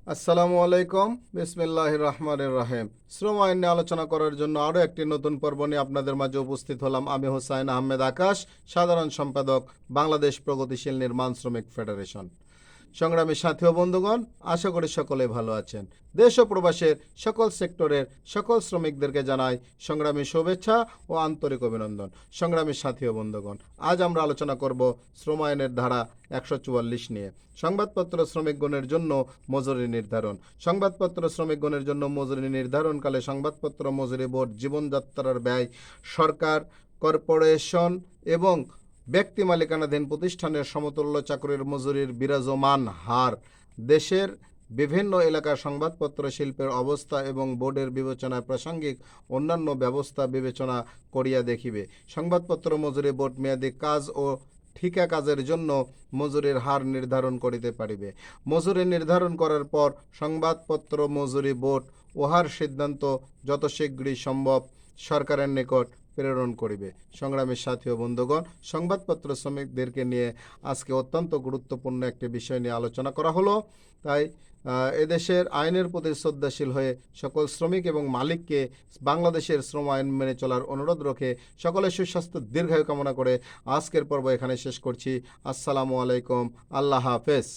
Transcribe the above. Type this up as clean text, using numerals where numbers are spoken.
আসসালামু আলাইকুম, বিসমিল্লাহির রহমানির রহিম। শ্রম আইন নিয়ে আলোচনা করার জন্য আরও একটি নতুন পর্ব নিয়ে আপনাদের মাঝে উপস্থিত হলাম। আমি হোসাইন আহমেদ আকাশ, সাধারণ সম্পাদক, বাংলাদেশ প্রগতিশীল নির্মাণ শ্রমিক ফেডারেশন। সংগ্রামী সাথী ও বন্ধুগণ, আশা করি সকলে ভালো আছেন। দেশ ও প্রবাসের সকল সেক্টরের সকল শ্রমিকদেরকে জানাই সংগ্রামী শুভেচ্ছা ও আন্তরিক অভিনন্দন। সংগ্রামী সাথী ও বন্ধুগণ, আজ আমরা আলোচনা করব শ্রম আইনের ধারা 144 নিয়ে। সংবাদপত্র শ্রমিকগণের জন্য মজুরি নির্ধারণ। সংবাদপত্র শ্রমিকগণের জন্য মজুরি নির্ধারণকালে সংবাদপত্র মজুরি বোর্ড জীবনযাত্রার ব্যয় সরকার, কর্পোরেশন এবং ব্যক্তি মালিকানাধীন প্রতিষ্ঠানের সমতুল্য চাকরির মজুরির বিরাজমান হার, দেশের বিভিন্ন এলাকার সংবাদপত্র শিল্পের অবস্থা এবং বোর্ডের বিবেচনায় প্রাসঙ্গিক অন্যান্য ব্যবস্থা বিবেচনা করিয়া দেখিবে। সংবাদপত্র মজুরি বোর্ড মেয়াদি কাজ ও ঠিকা কাজের জন্য মজুরির হার নির্ধারণ করিতে পারিবে। মজুরি নির্ধারণ করার পর সংবাদপত্র মজুরি বোর্ড উহার সিদ্ধান্ত যত শীঘ্রই সম্ভব সরকারের নিকট প্রেরণ করিবে। সংগ্রামী সাথী ও বন্ধুগণ, সংবাদপত্র শ্রমিকদেরকে নিয়ে আজকে অত্যন্ত গুরুত্বপূর্ণ একটি বিষয় নিয়ে আলোচনা করা হলো। তাই এদেশের আইনের প্রতি শ্রদ্ধাশীল হয়ে সকল শ্রমিক এবং মালিককে বাংলাদেশের শ্রম আইন মেনে চলার অনুরোধ রেখে সকলের সুস্বাস্থ্য দীর্ঘায়ু কামনা করে আজকের পর্ব এখানে শেষ করছি। আসসালামু আলাইকুম, আল্লাহ হাফেজ।